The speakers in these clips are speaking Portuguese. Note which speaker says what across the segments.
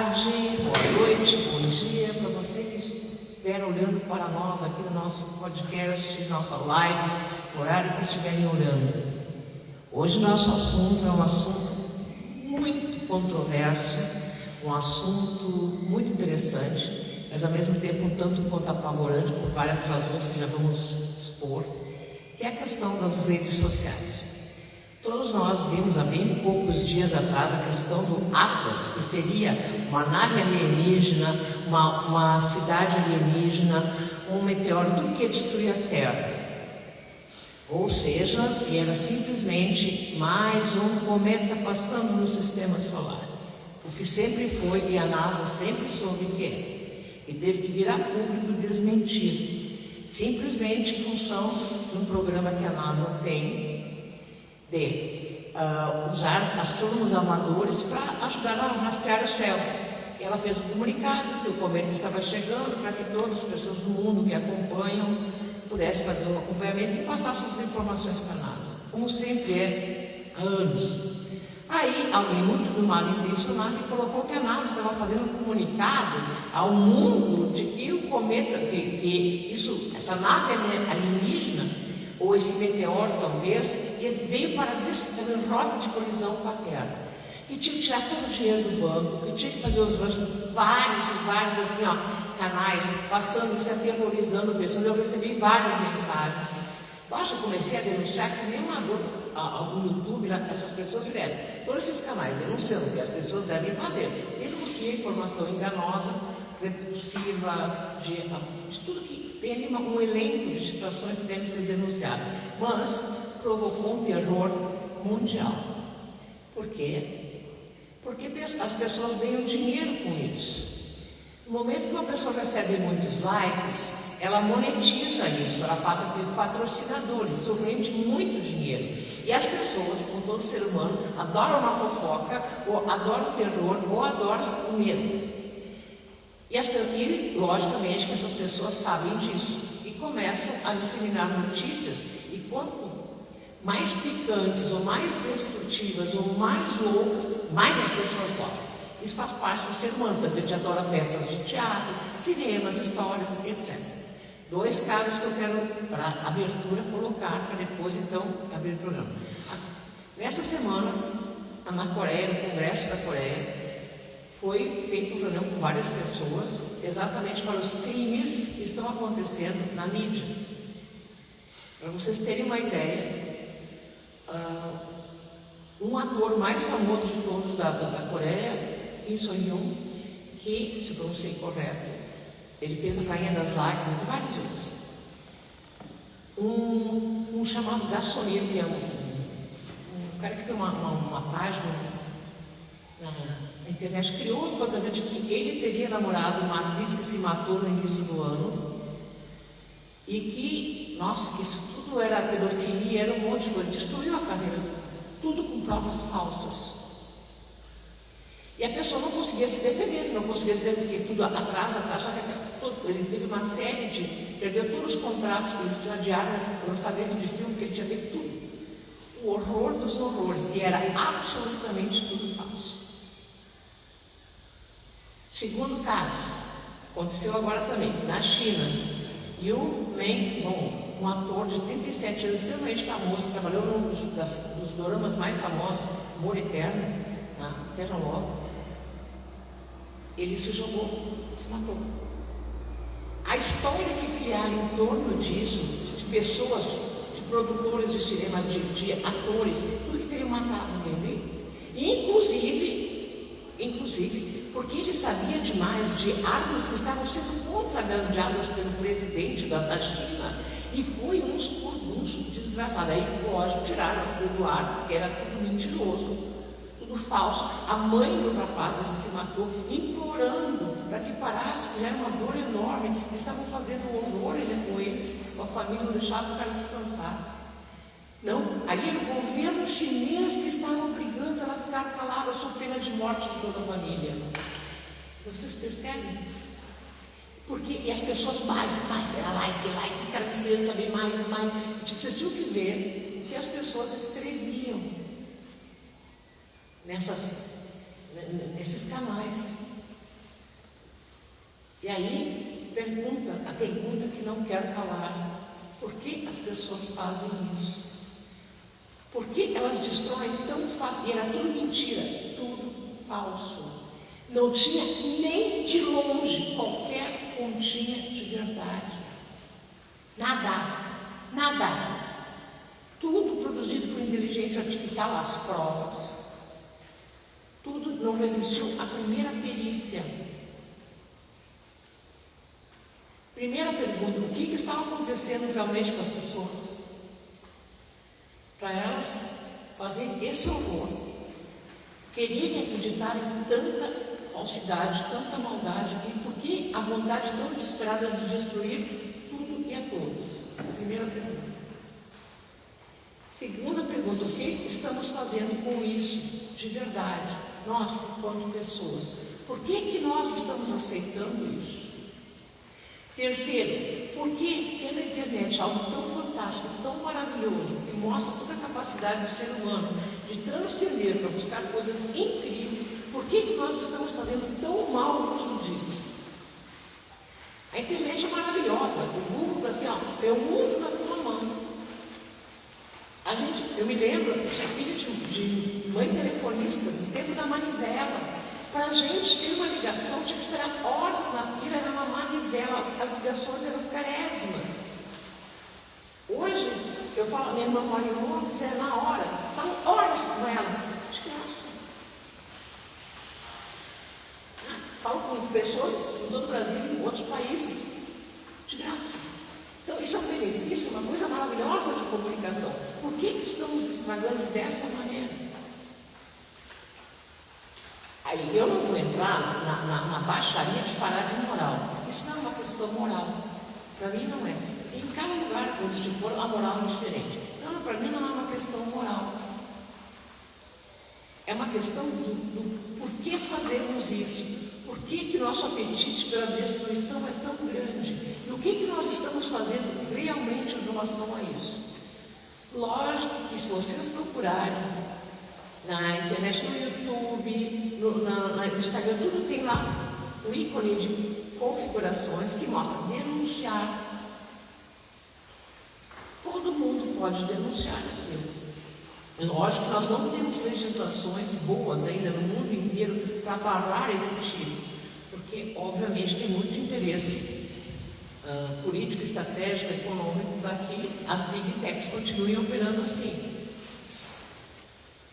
Speaker 1: tarde, boa noite, bom dia para você que estiver olhando para nós aqui no nosso podcast, nossa live, no horário que estiverem olhando. Hoje o nosso assunto é um assunto muito controverso, um assunto muito interessante, mas ao mesmo tempo um tanto quanto apavorante por várias razões que já vamos expor, que é a questão das redes sociais. Todos nós vimos há bem poucos dias atrás a questão do Atlas, que seria uma nave alienígena, uma cidade alienígena, um meteoro, tudo que ia destruir a Terra. Ou seja, que era simplesmente mais um cometa passando no sistema solar. O que sempre foi, e a NASA sempre soube que é. E teve que vir a público desmentir. Simplesmente em função de um programa que a NASA tem de usar astrônomos amadores para ajudar a rastrear o céu. Ela fez um comunicado que o cometa estava chegando para que todas as pessoas do mundo que acompanham pudessem fazer um acompanhamento e passassem as informações para a NASA, como sempre é há anos. Aí alguém muito mal intencionado colocou que a NASA estava fazendo um comunicado ao mundo de que o cometa, essa nave alienígena ou esse meteoro talvez, veio para fazer rota de colisão com a Terra, que tinha que tirar todo o dinheiro do banco, que tinha que fazer os vários assim, canais, passando isso, aterrorizando pessoas. Eu recebi várias mensagens. Baixa, eu comecei a denunciar que nem uma dor no YouTube, essas pessoas direto, todos esses canais denunciando que as pessoas devem fazer. Denuncia informação enganosa, repulsiva, de tudo que tem ali um elenco de situações que devem ser denunciadas, mas provocou um terror mundial. Por quê? Porque as pessoas ganham dinheiro com isso. No momento que uma pessoa recebe muitos likes, ela monetiza isso, ela passa a ter patrocinadores, isso rende muito dinheiro. E as pessoas, como todo ser humano, adoram uma fofoca, ou adoram o terror, ou adoram o medo. E logicamente que essas pessoas sabem disso e começam a disseminar notícias, e quanto mais picantes ou mais destrutivas ou mais loucas, mais as pessoas gostam. Isso faz parte do ser humano, também a gente adora peças de teatro, cinemas, histórias, etc. 2 casos que eu quero, para abertura, colocar, para depois então abrir o programa. Nessa semana, na Coreia, no Congresso da Coreia, foi feita uma reunião com várias pessoas, exatamente para os crimes que estão acontecendo na mídia. Para vocês terem uma ideia, um ator mais famoso de todos da Coreia, Kim So-hyun, que, se pronunciei correto, ele fez a Rainha das Lágrimas e vários outros. Um chamado Gasolina, que é um cara que tem uma página na internet, criou a fantasia de que ele teria namorado uma atriz que se matou no início do ano e que, nossa, que isso tudo era pedofilia, era um monte de coisa, destruiu a carreira, tudo com provas falsas. E a pessoa não conseguia se defender, porque tudo atrás, só que ele teve uma série perdeu todos os contratos que eles tinham, adiaram o lançamento de filme, que ele tinha feito tudo. O horror dos horrores, e era absolutamente tudo falso. Segundo caso, aconteceu agora também, na China. Yu Men-hong, um ator de 37 anos, extremamente famoso, trabalhou num dos doramas mais famosos, Amor Eterno, Terra Nova. Ele se jogou, se matou. A história que criaram em torno disso, de pessoas, de produtores de cinema, de atores, tudo que teriam matado ele. Inclusive, porque ele sabia demais de armas que estavam sendo contrabandeadas pelo presidente da China, e foi uns por uns desgraçado. Aí, lógico, tiraram aquilo do ar, porque era tudo mentiroso, tudo falso. A mãe do rapaz que se matou, implorando para que parasse, porque já era uma dor enorme. Eles estavam fazendo horrores com eles, a família não deixava o cara descansar. Não, aí era o governo chinês que estava obrigando ela a ficar calada sob pena de morte de toda a família. Vocês percebem? Porque, e as pessoas mais, era like, cada vez querendo saber mais. Vocês tinham que ver o que as pessoas escreviam nesses canais. E aí, a pergunta que não quero calar: por que as pessoas fazem isso? Por que elas destroem tão fácil? E era tudo mentira, tudo falso. Não tinha nem de longe qualquer pontinha de verdade. Nada. Tudo produzido por inteligência artificial, as provas. Tudo, não resistiu à primeira perícia. Primeira pergunta: o que estava acontecendo realmente com as pessoas? Para elas fazerem esse horror, quererem acreditar em tanta falsidade, tanta maldade, e por que a vontade tão desesperada de destruir tudo e a todos? Primeira pergunta. Segunda pergunta: o que estamos fazendo com isso de verdade? Nós, enquanto pessoas, por que nós estamos aceitando isso? Terceiro, por que, sendo a internet algo tão fantástico, tão maravilhoso, que mostra toda a capacidade do ser humano de transcender para buscar coisas incríveis, por que nós estamos fazendo tão mau uso disso? A internet é maravilhosa. O Google, assim, é o mundo na tua mão. Eu me lembro, eu sou filha de mãe telefonista, no tempo da manivela. Para a gente ter uma ligação, tinha que esperar horas na fila, era uma manivela, as ligações eram carésimas. Hoje, eu falo, minha irmã mora em Londres, é na hora, falo horas com ela, de graça. Falo com pessoas em todo o Brasil e em outros países, de graça. Então, isso é um benefício, uma coisa maravilhosa de comunicação. Por que estamos estragando dessa maneira? Aí eu não vou entrar na baixaria de falar de moral, porque isso não é uma questão moral. Para mim não é. Em cada lugar onde se for, a moral é diferente. Então, para mim não é uma questão moral. É uma questão do porquê fazemos isso. Por que nosso apetite pela destruição é tão grande? E o que nós estamos fazendo realmente em relação a isso? Lógico que se vocês procurarem na internet, no YouTube, no Instagram, tudo tem lá o ícone de configurações que mostra denunciar. Todo mundo pode denunciar aquilo. Lógico que nós não temos legislações boas ainda no mundo inteiro para barrar esse tipo, porque obviamente tem muito interesse político, estratégico, econômico para que as big techs continuem operando assim.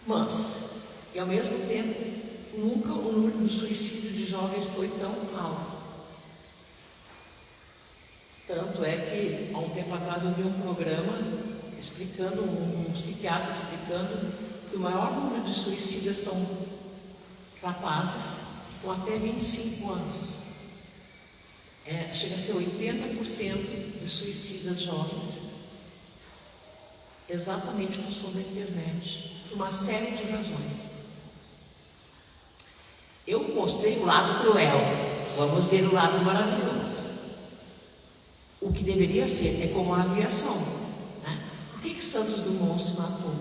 Speaker 1: Mas, e ao mesmo tempo, nunca o número de suicídio de jovens foi tão alto. Tanto é que, há um tempo atrás, eu vi um programa explicando, um psiquiatra explicando que o maior número de suicidas são rapazes com até 25 anos. Chega a ser 80% de suicidas jovens, exatamente em função da internet. Uma série de razões. Eu mostrei o lado cruel, vamos ver o lado maravilhoso. O que deveria ser é como a aviação, né? Por que Santos Dumont se matou?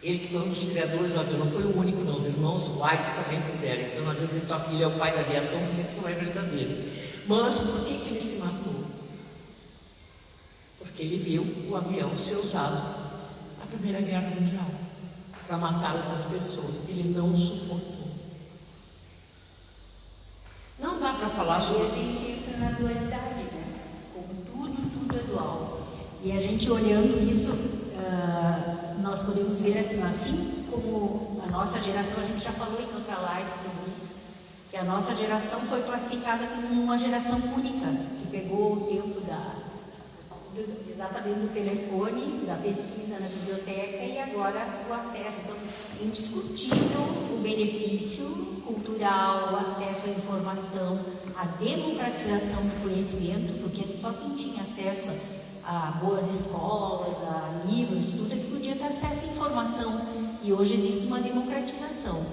Speaker 1: Ele que foi um dos criadores do avião, não foi o único não, os irmãos White também fizeram. Então não adianta dizer só que ele é o pai da aviação, porque isso não é verdadeiro. Mas por que ele se matou? Porque ele viu o avião ser usado na Primeira Guerra Mundial para matar outras pessoas. Ele não suportou. Não dá para falar sobre
Speaker 2: isso. A gente entra na dualidade, né? Como tudo é dual. E a gente olhando isso, nós podemos ver assim como a nossa geração, a gente já falou em outra live sobre isso, que a nossa geração foi classificada como uma geração única, que pegou o tempo exatamente do telefone, da pesquisa na biblioteca e agora o acesso. Então, indiscutível o benefício cultural, o acesso à informação, a democratização do conhecimento, porque só quem tinha acesso a boas escolas, a livros, tudo é que podia ter acesso à informação. E hoje existe uma democratização.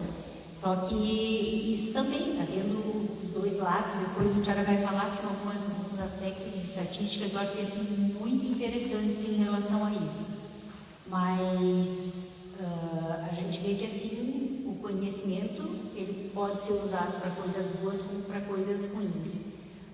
Speaker 2: Só que isso também está tendo os dois lados. Depois o Tiago vai falar assim, alguns aspectos de estatística que eu acho que são muito interessantes em relação a isso. Mas a gente vê que assim, o conhecimento ele pode ser usado para coisas boas como para coisas ruins.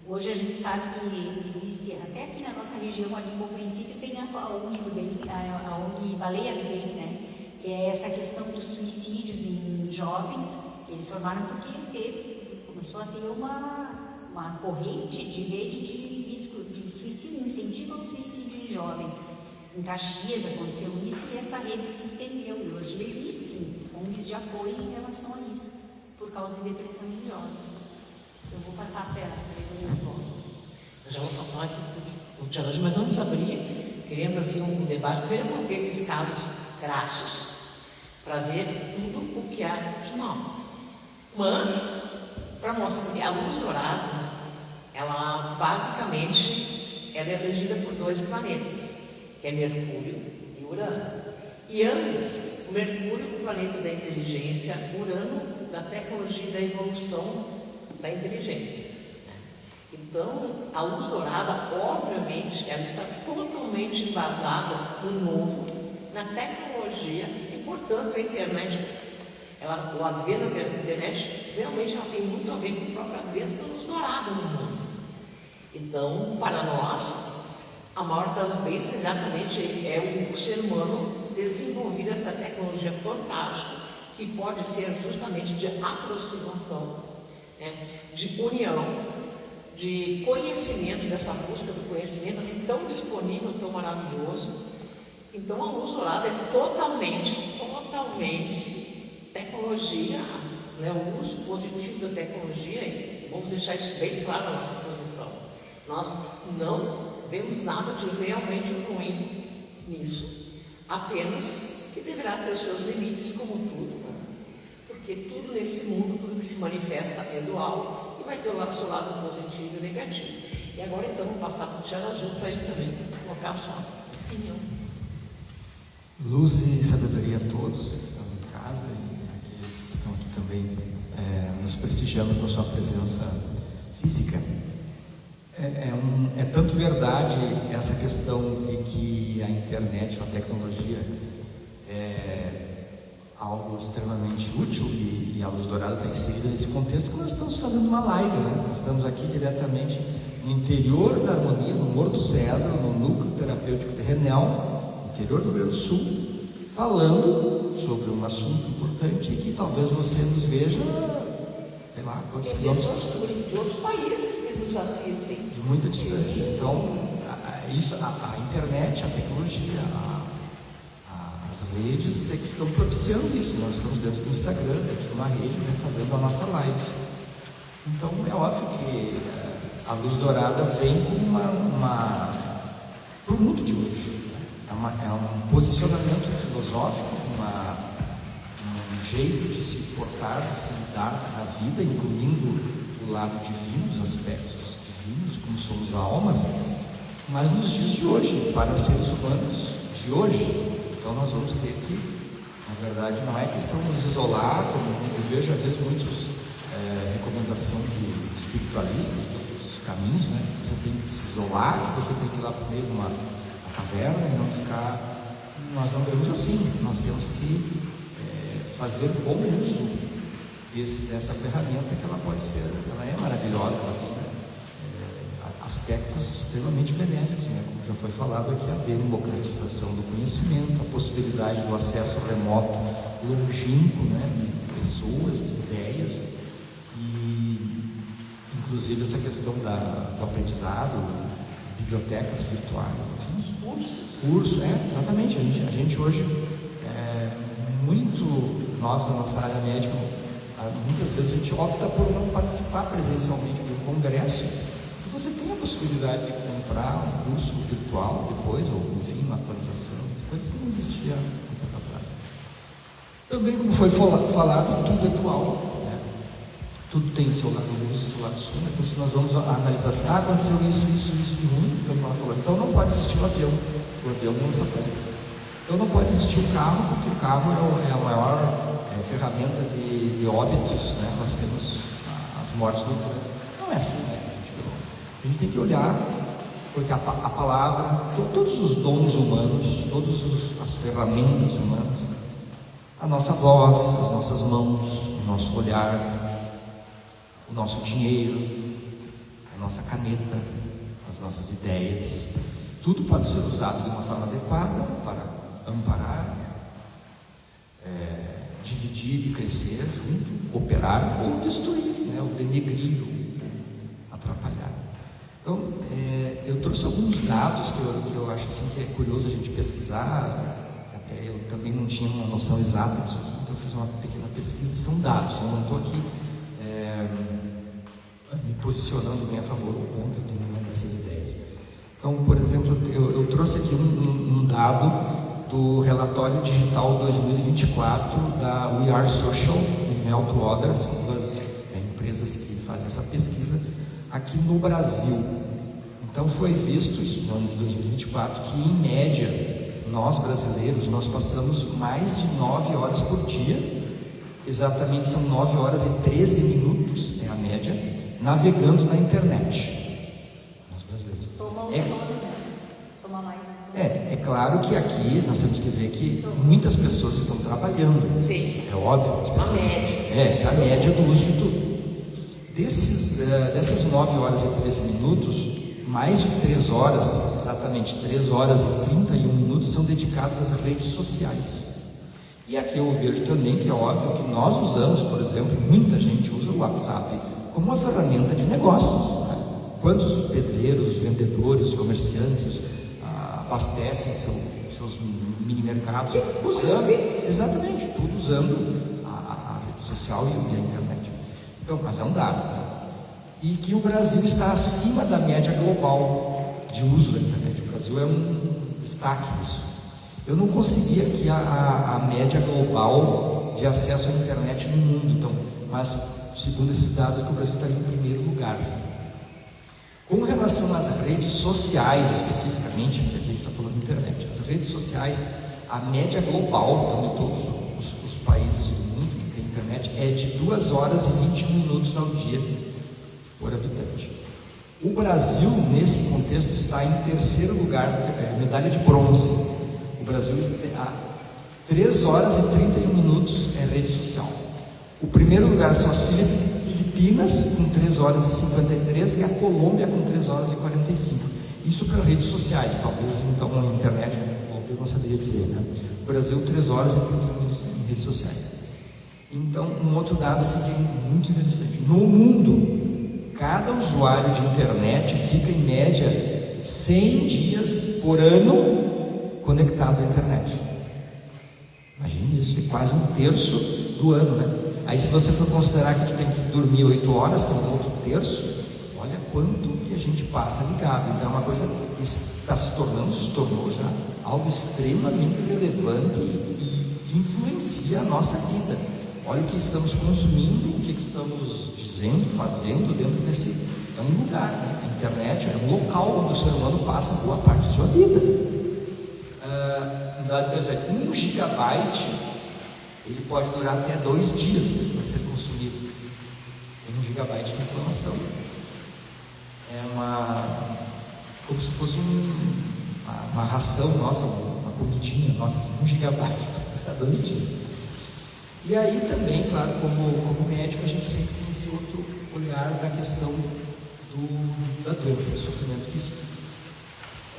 Speaker 2: Hoje a gente sabe que existe, até aqui na nossa região, ali em Bom Princípio, tem a ONG do bem, a ONG Baleia do Bem, né? Que é essa questão dos suicídios em jovens, que eles formaram porque começou a ter uma corrente de rede de suicídio, incentivo ao suicídio em jovens. Em Caxias aconteceu isso e essa rede se estendeu. E hoje existem ONGs de apoio em relação a isso, por causa de depressão em jovens. Eu vou passar a tela para ele agora.
Speaker 1: Eu já vou falar aqui com o Tia Lúcia, mas vamos abrir, queremos assim um debate, primeiro coloquei esses casos crassos, para ver tudo o que há de mal. Mas, para mostrar que a luz dourada, ela basicamente ela é regida por 2 planetas, que é Mercúrio e Urano. E ambos, o Mercúrio, o planeta da inteligência, Urano, da tecnologia e da evolução da inteligência. Então, a luz dourada, obviamente, ela está totalmente embasada no novo, na tecnologia, e, portanto, a internet, o advento da internet, realmente ela tem muito a ver com o próprio advento da luz dourada no mundo. Então, para nós, a maior das bênçãos exatamente é o ser humano ter desenvolvido essa tecnologia fantástica, que pode ser justamente de aproximação, né, de união, de conhecimento, dessa busca do conhecimento assim tão disponível, tão maravilhoso. Então a luz dourada é totalmente tecnologia, né, o uso positivo da tecnologia, e vamos deixar isso bem claro na nossa posição. Nós não vemos nada de realmente ruim nisso, apenas que deverá ter os seus limites, como tudo, né? Porque tudo nesse mundo, tudo que se manifesta é dual e vai ter o seu lado positivo e negativo. E agora então vou passar para o Tia Gil para ele também colocar a sua opinião.
Speaker 3: Luz e sabedoria a todos que estão em casa e aqueles que estão aqui também nos prestigiando com a sua presença física. É tanto verdade essa questão de que a internet ou a tecnologia é algo extremamente útil e a luz dourada está inserida nesse contexto, que nós estamos fazendo uma live, né? Nós estamos aqui diretamente no interior da Harmonia, no Morro do Cedro, no Núcleo Terapêutico Terrenal, no interior do Rio Grande do Sul, falando sobre um assunto importante que talvez você nos veja, sei lá, quantos quilômetros
Speaker 1: de outros países que nos assistem.
Speaker 3: De muita distância. Então, a internet, a tecnologia, as redes é que estão propiciando isso. Nós estamos dentro do Instagram, dentro de uma rede, né, fazendo a nossa live. Então, é óbvio que a luz dourada vem como para o mundo de hoje. É um posicionamento filosófico, um jeito de se portar, de se lidar na vida, incluindo o lado divino, os aspectos divinos, como somos almas, mas nos dias de hoje, para seres humanos de hoje. Então nós vamos ter que, na verdade, não é questão de nos isolar, como eu vejo às vezes muitos recomendação de espiritualistas, dos caminhos, né? Que você tem que se isolar, que você tem que ir lá para o meio de uma caverna e não ficar. Nós não vemos assim. Nós temos que fazer bom uso dessa ferramenta, que ela pode ser, ela é maravilhosa, ela tem aspectos extremamente benéficos, né? Como já foi falado aqui, a democratização do conhecimento, a possibilidade do acesso remoto, longínquo, né? De pessoas, de ideias, e inclusive essa questão do aprendizado, bibliotecas virtuais, enfim, cursos, exatamente. A gente hoje nós da nossa área médica, muitas vezes a gente opta por não participar presencialmente do congresso, porque você tem a possibilidade de comprar um curso virtual depois, ou enfim, uma atualização, coisas que não existia há muito tempo atrás. Também, como foi falado, tudo é dual, né? Tudo tem o seu lado luz e o seu lado sombra. Então, se nós vamos analisar assim, aconteceu isso de ruim, então não pode existir o avião lança pontos. Então não pode existir o carro, porque o carro é a maior ferramenta de óbitos, né? Nós temos as mortes no trânsito. Não é assim, né? A gente tem que olhar, porque a palavra, todos os dons humanos, todas as ferramentas humanas, a nossa voz, as nossas mãos, o nosso olhar, o nosso dinheiro, a nossa caneta, as nossas ideias. Tudo pode ser usado de uma forma adequada para amparar, dividir e crescer junto, cooperar ou destruir, né? Ou denegrir, ou atrapalhar. Então, eu trouxe alguns dados que eu acho assim, que é curioso a gente pesquisar, até eu também não tinha uma noção exata disso aqui, então eu fiz uma pequena pesquisa, são dados, eu não estou aqui me posicionando bem a favor ou contra nenhuma dessas ideias. Então, por exemplo, eu trouxe aqui um dado do relatório digital 2024 da We Are Social e Meltwaters, duas empresas que fazem essa pesquisa aqui no Brasil. Então foi visto, isso no ano de 2024, que em média, nós brasileiros, nós passamos mais de 9 horas por dia, exatamente são 9 horas e 13 minutos, é a média, navegando na internet. Nós brasileiros.
Speaker 2: Soma mais.
Speaker 3: É claro que aqui nós temos que ver que muitas pessoas estão trabalhando.
Speaker 1: Sim.
Speaker 3: É óbvio, as pessoas. Essa é a média do uso de tudo. Dessas 9 horas e 13 minutos, mais de 3 horas, exatamente 3 horas e 31 minutos, são dedicados às redes sociais. E aqui eu vejo também que é óbvio que nós usamos, por exemplo, muita gente usa o WhatsApp como uma ferramenta de negócios. Né? Quantos pedreiros, vendedores, comerciantes abastecem seus mini mercados usando, exatamente, tudo usando a rede social e a internet. Então, mas é um dado. Então. E que o Brasil está acima da média global de uso da internet. O Brasil é um destaque nisso. Eu não consegui aqui a média global de acesso à internet no mundo, então, mas segundo esses dados, é que o Brasil estaria em primeiro lugar. Com relação às redes sociais, especificamente, porque aqui a gente está falando de internet, as redes sociais, a média global, então em todos os países do mundo que tem internet, é de 2 horas e 21 minutos ao dia por habitante. O Brasil, nesse contexto, está em terceiro lugar, medalha de bronze. O Brasil, 3 horas e 31 minutos é rede social. O primeiro lugar são as Filipinas, com 3 horas e 53, e a Colômbia, com 3 horas e 45. Isso para redes sociais, talvez, então, na internet, eu não saberia dizer, né? O Brasil, 3 horas e 31 minutos em redes sociais. Então, um outro dado assim, que é muito interessante. No mundo, cada usuário de internet fica, em média, 100 dias por ano conectado à internet. Imagine isso, é quase 1/3 do ano, né? Aí se você for considerar que tu tem que dormir 8 horas, que é um outro terço, olha quanto que a gente passa ligado. Então é uma coisa que se tornou já algo extremamente relevante e que influencia a nossa vida. Olha o que estamos consumindo, o que estamos dizendo, fazendo dentro desse... É um lugar, né? A internet é um local onde o ser humano passa boa parte da sua vida. Um 1 gigabyte ele pode durar até 2 dias para ser consumido. 1 gigabyte de informação é como se fosse uma ração nossa, uma comidinha nossa, assim, 1 gigabyte para 2 dias. E aí também, claro, como médico, a gente sempre tem esse outro olhar da questão da doença, do sofrimento, que isso,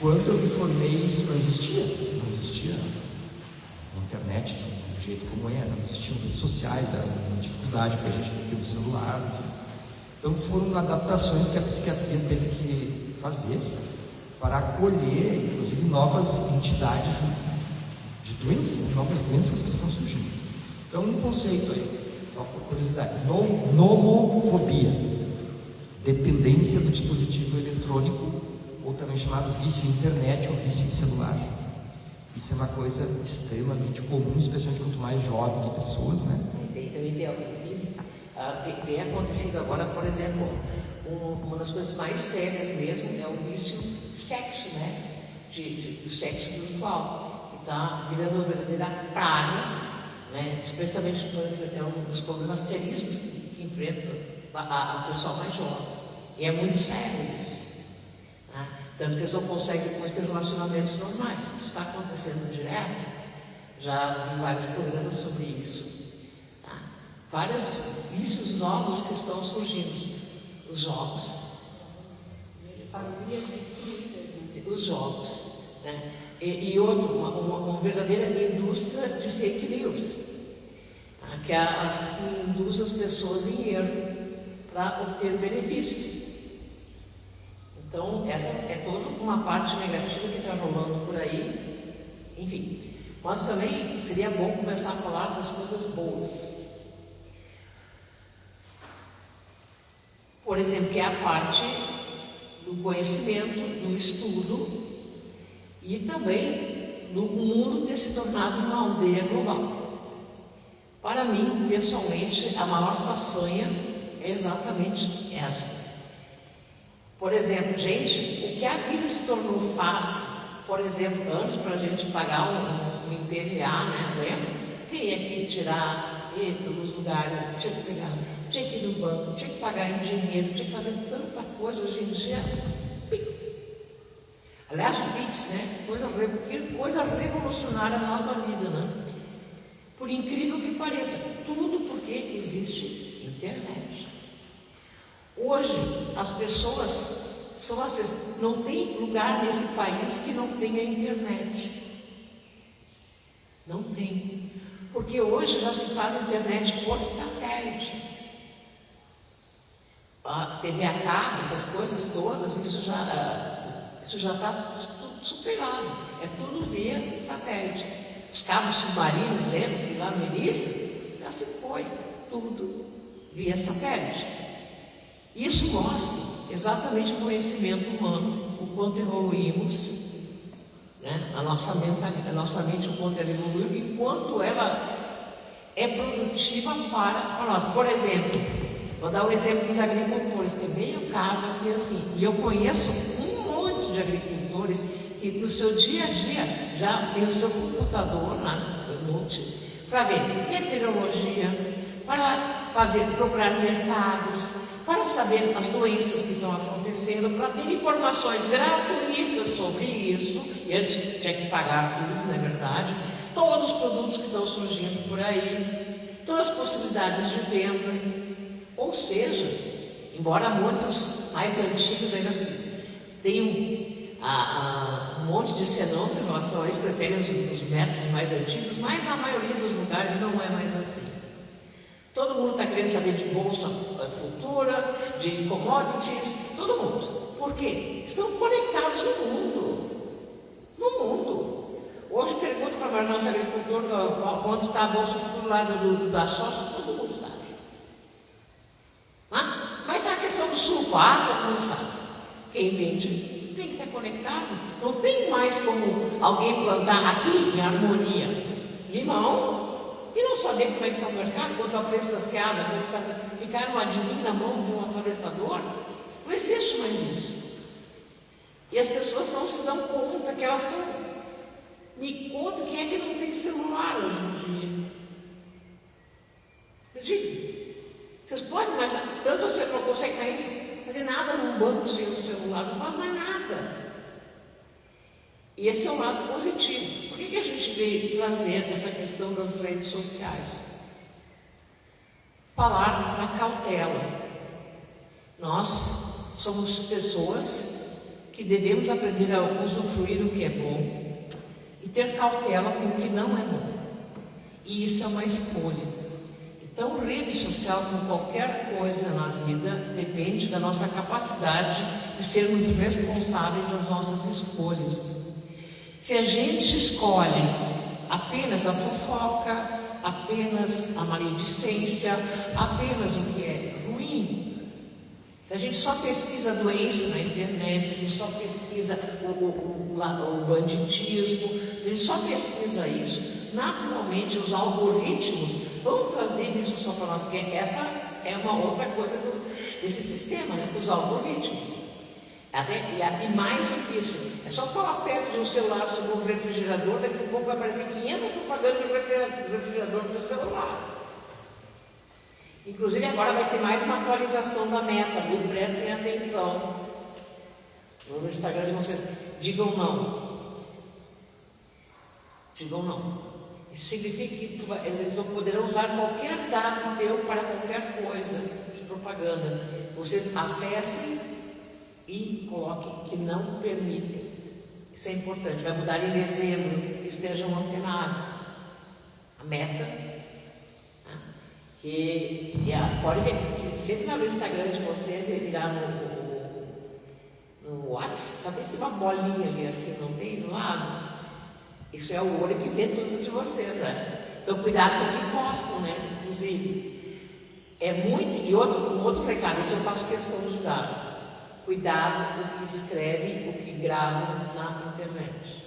Speaker 3: quando eu me formei, isso não existia na internet, assim, do jeito como era, não existiam redes sociais, era uma dificuldade para a gente ter um celular, enfim. Então foram adaptações que a psiquiatria teve que fazer para acolher, inclusive, novas entidades de doenças, novas doenças que estão surgindo. Então, um conceito aí, só por curiosidade: nomofobia, dependência do dispositivo eletrônico, ou também chamado vício em internet ou vício em celular. Isso é uma coisa extremamente comum, especialmente quanto mais jovens pessoas, né?
Speaker 1: Tem acontecido agora, por exemplo, uma das coisas mais sérias mesmo é o vício de sexo, né? De sexo virtual, que está virando uma verdadeira praga, né? Especialmente é um dos problemas seríssimos que enfrenta o pessoal mais jovem. E é muito sério isso. Né? Tanto que eles não conseguem ter relacionamentos normais. Isso está acontecendo direto. Já vi vários programas sobre isso. Tá? vários vícios novos que estão surgindo. Os jogos.
Speaker 2: Famílias destruídas, né?
Speaker 1: Os jogos, né? E outro, uma verdadeira indústria de fake news, tá? Que induz as pessoas em erro para obter benefícios. Então, essa é toda uma parte negativa que está rolando por aí. Enfim, mas também seria bom começar a falar das coisas boas. Por exemplo, que é a parte do conhecimento, do estudo e também do mundo ter se tornado uma aldeia global. Para mim, pessoalmente, a maior façanha é exatamente essa. Por exemplo, gente, o que a vida se tornou fácil, por exemplo, antes para a gente pagar um IPVA, né? Lembra? Quem ia que tirar nos lugares, tinha que pegar, tinha que ir no banco, tinha que pagar em dinheiro, tinha que fazer tanta coisa. Hoje em dia, Pix. Aliás, o Pix, né? Coisa revolucionária na nossa vida, né? Por incrível que pareça, tudo porque existe internet. Hoje, as pessoas são acessíveis. Não tem lugar nesse país que não tenha internet. Não tem. Porque hoje já se faz internet por satélite. A TV a cabo, essas coisas todas, isso já está superado. É tudo via satélite. Os cabos submarinos, lembra que lá no início já se foi tudo via satélite. Isso mostra exatamente o conhecimento humano, o quanto evoluímos, né? A nossa mente, o quanto ela evoluiu e quanto ela é produtiva para nós. Por exemplo, vou dar o exemplo dos agricultores, que é bem o caso aqui assim. E eu conheço um monte de agricultores que no seu dia a dia já tem o seu computador, né? Para ver meteorologia, para procurar mercados, para saber as doenças que estão acontecendo, para ter informações gratuitas sobre isso. E antes tinha que pagar tudo, não é verdade? Todos os produtos que estão surgindo por aí, todas as possibilidades de venda. Ou seja, embora muitos mais antigos ainda tenham um monte de senãos em relação a isso, preferem os métodos mais antigos, mas na maioria dos lugares não é mais assim. Todo mundo está querendo saber de bolsa futura, de commodities, todo mundo. Por quê? Estão conectados no mundo. No mundo. Hoje pergunto para o nosso agricultor quanto está a bolsa futura lá da soja, todo mundo sabe. Mas está a questão do sulfato, todo mundo sabe. Quem vende tem que estar conectado. Não tem mais como alguém plantar aqui em harmonia limão e não saber como é que está o mercado, quanto é o preço da seasa, ficar no adivinho na mão de um atravessador. Não existe mais isso. E as pessoas não se dão conta que elas estão. Me conta quem é que não tem celular hoje em dia. Acredite. Vocês podem imaginar, tanto você não consegue mais fazer nada num banco sem o celular, não faz mais nada. E esse é o lado positivo. Por que a gente veio trazer essa questão das redes sociais? Falar da cautela. Nós somos pessoas que devemos aprender a usufruir o que é bom e ter cautela com o que não é bom. E isso é uma escolha. Então, rede social, como qualquer coisa na vida, depende da nossa capacidade de sermos responsáveis das nossas escolhas. Se a gente escolhe apenas a fofoca, apenas a maledicência, apenas o que é ruim, se a gente só pesquisa a doença na internet, se a gente só pesquisa o banditismo, se a gente só pesquisa isso, naturalmente os algoritmos vão trazer isso só para nós, porque essa é uma outra coisa desse sistema, né? Os algoritmos. E mais do que isso, é só falar perto de um celular sobre um refrigerador, daqui a pouco vai aparecer 500 propagandas de refrigerador no teu celular. Inclusive agora vai ter mais uma atualização da Meta, viu? Prestem atenção. No Instagram de vocês, digam não. Digam não. Isso significa que eles poderão usar qualquer dado teu para qualquer coisa de propaganda. Vocês acessem e coloquem que não permitem. Isso é importante. Vai mudar em dezembro. Estejam antenados. A meta. Pode ver que sempre vai no Instagram de vocês e virar no WhatsApp. Sabe que tem uma bolinha ali assim, não tem do lado? Isso é o olho que vê tudo de vocês, né? Então, cuidado com o que postam, né? Inclusive, um outro recado, isso eu faço questão de dar. Cuidado com o que escreve, o que grava na internet.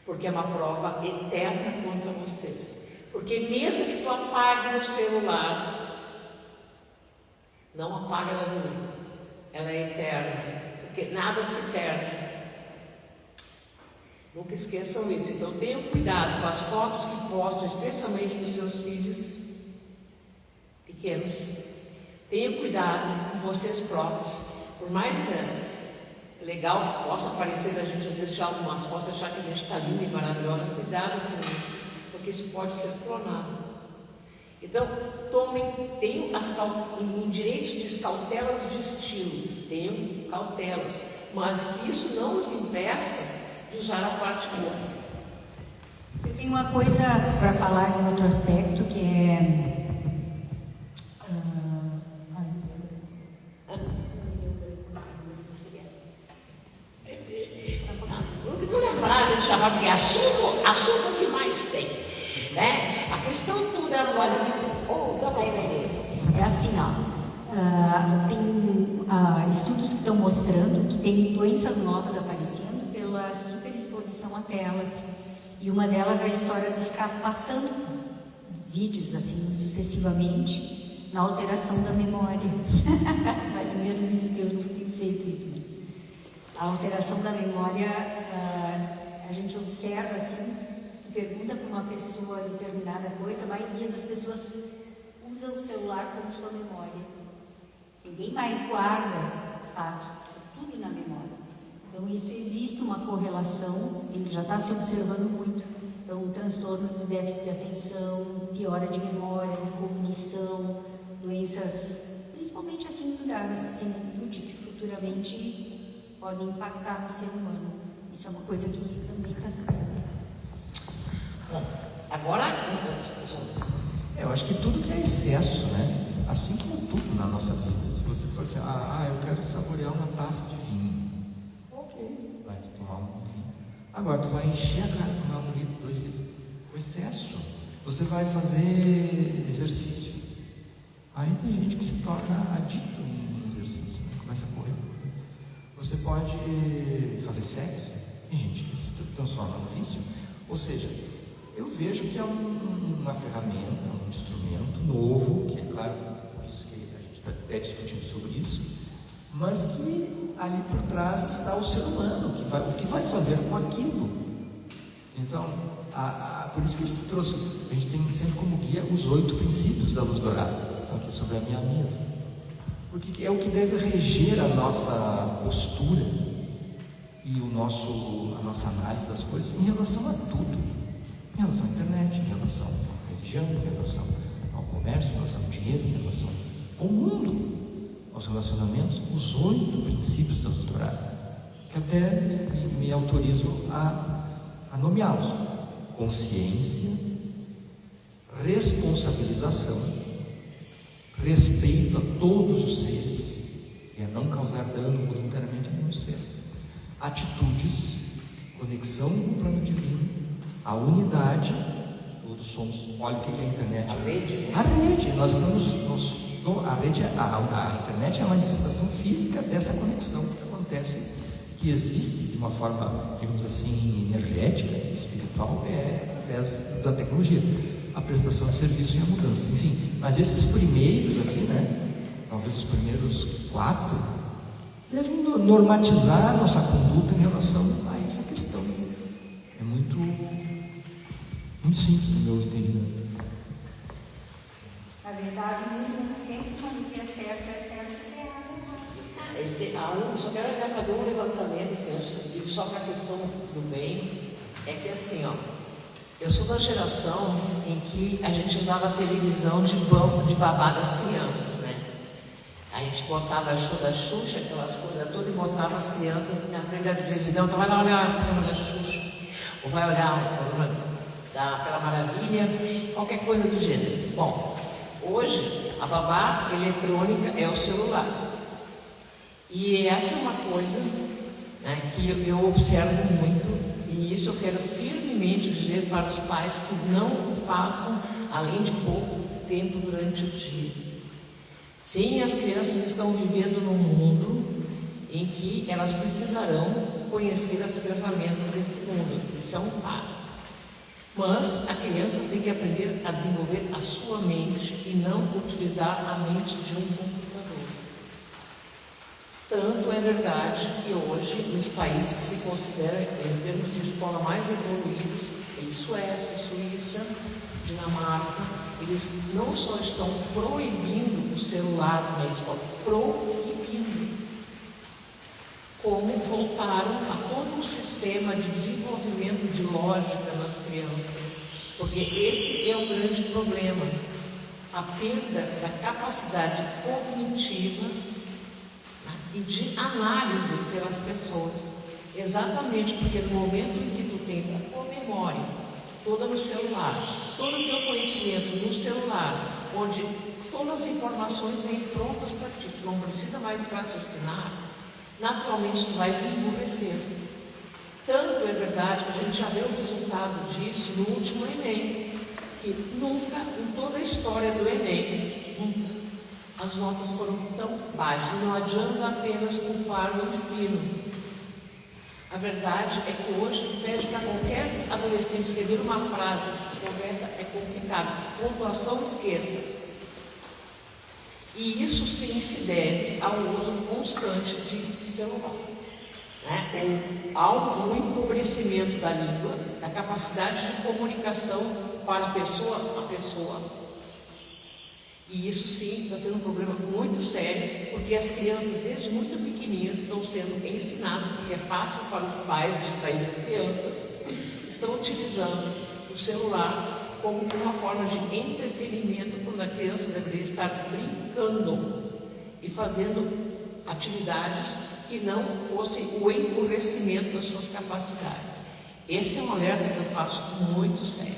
Speaker 1: Porque é uma prova eterna contra vocês. Porque mesmo que tu apague no celular, não apaga ela no livro. Ela é eterna. Porque nada se perde. Nunca esqueçam isso. Então tenham cuidado com as fotos que postam, especialmente dos seus filhos pequenos. Tenham cuidado com vocês próprios. Por mais legal que possa parecer a gente às vezes tirar algumas fotos, achar que a gente está linda e maravilhosa, cuidado com isso, porque isso pode ser clonado. Então, tenham em direitos de cautelas de estilo, tenham cautelas, mas que isso não os impeça de usar a parte boa.
Speaker 2: Eu tenho uma coisa para falar em outro aspecto que é.
Speaker 1: Não lembrar de chamar, porque assunto que mais tem. Né? A questão toda é
Speaker 2: É assim, ó. Tem estudos que estão mostrando que tem doenças novas aparecendo pela superexposição a telas. E uma delas é a história de ficar passando vídeos assim sucessivamente na alteração da memória. Mais ou menos isso que eu não tenho feito isso. Mas a alteração da memória, a gente observa assim, pergunta para uma pessoa determinada coisa, a maioria das pessoas usa o celular como sua memória. Ninguém mais guarda fatos, tudo na memória. Então, isso existe uma correlação, ele já está se observando muito. Então, transtornos de déficit de atenção, piora de memória, de cognição, doenças, principalmente assim da senilitude, que futuramente podem impactar no ser humano. Isso é uma coisa que também está se vendo.
Speaker 1: Agora,
Speaker 3: eu acho que tudo que é excesso, né? Assim como tudo na nossa vida. Se você for assim, eu quero saborear uma taça de vinho. Ok, vai tomar um vinho. Agora, tu vai encher a cara, tomar 1 litro, 2 litros. O excesso. Você vai fazer exercício. Aí tem gente que se torna adicto em exercício, né? Começa a correr. Você pode fazer sexo. Tem gente que se transforma no vício. Ou seja, eu vejo que é uma ferramenta, um instrumento novo, que é claro, por isso que a gente está até discutindo sobre isso, mas que ali por trás está o ser humano, o que vai fazer com aquilo. Então, por isso que a gente tem sempre como guia os 8 princípios da luz dourada, que estão aqui sobre a minha mesa, porque é o que deve reger a nossa postura e a nossa análise das coisas em relação a tudo. Em relação à internet, em relação à religião, em relação ao comércio, em relação ao dinheiro, em relação ao mundo, aos relacionamentos, os 8 princípios da doutorada, que até me autorizo a nomeá-los: consciência, responsabilização, respeito a todos os seres, e a não causar dano voluntariamente a nenhum ser, atitudes, conexão com o plano divino, a unidade, todos somos. Olha o que é a internet.
Speaker 1: A rede.
Speaker 3: A rede. A internet é a manifestação física dessa conexão que acontece, que existe de uma forma, digamos assim, energética e espiritual, através da tecnologia, a prestação de serviço e a mudança. Enfim, mas esses primeiros aqui, né? Talvez os primeiros 4 devem normatizar a nossa conduta em relação a essa questão. É muito simples no meu entendimento.
Speaker 2: Na verdade, muitos tempos, quando o que é certo, o que é errado.
Speaker 1: Só quero fazer um levantamento, assim, antes de só para a questão do bem, é que assim, Eu sou da geração em que a gente usava a televisão de banco de babá das crianças, né? A gente botava show da Xuxa, aquelas coisas todas, e botava as crianças na frente da televisão, então vai lá olhar o programa da Xuxa, ou vai olhar o programa daquela Maravilha, qualquer coisa do gênero. Bom, hoje a babá eletrônica é o celular. E essa é uma coisa, né, que eu observo muito, e isso eu quero firmemente dizer para os pais que não o façam além de pouco tempo durante o dia. Sim, as crianças estão vivendo num mundo em que elas precisarão conhecer as ferramentas desse mundo. Isso é um fato. Mas a criança tem que aprender a desenvolver a sua mente e não utilizar a mente de um computador. Tanto é verdade que hoje, nos países que se consideram, em termos de escola, mais evoluídos, em Suécia, Suíça, Dinamarca, eles não só estão proibindo o celular na escola, proibindo, como voltaram a todo um sistema de desenvolvimento de lógica nas crianças. Porque esse é o grande problema, a perda da capacidade cognitiva, né, e de análise pelas pessoas. Exatamente porque no momento em que tu tens a tua memória toda no celular, todo o teu conhecimento no celular, onde todas as informações vêm prontas para ti, tu não precisa mais raciocinar, naturalmente tu vais emburrecer. Tanto é verdade que a gente já vê o resultado disso no último Enem, que nunca, em toda a história do Enem, nunca, as notas foram tão baixas. Não adianta apenas culpar o ensino. A verdade é que hoje pede para qualquer adolescente escrever uma frase correta, é complicado. Pontuação, esqueça. E isso sim se deve ao uso constante de celular. Né? Há um empobrecimento da língua, da capacidade de comunicação para a pessoa. E isso sim está sendo um problema muito sério, porque as crianças, desde muito pequenininhas, estão sendo ensinadas, porque é fácil para os pais distrair as crianças, estão utilizando o celular como uma forma de entretenimento, quando a criança deveria estar brincando e fazendo atividades que não fossem o emburrecimento das suas capacidades. Esse é um alerta que eu faço muito sério.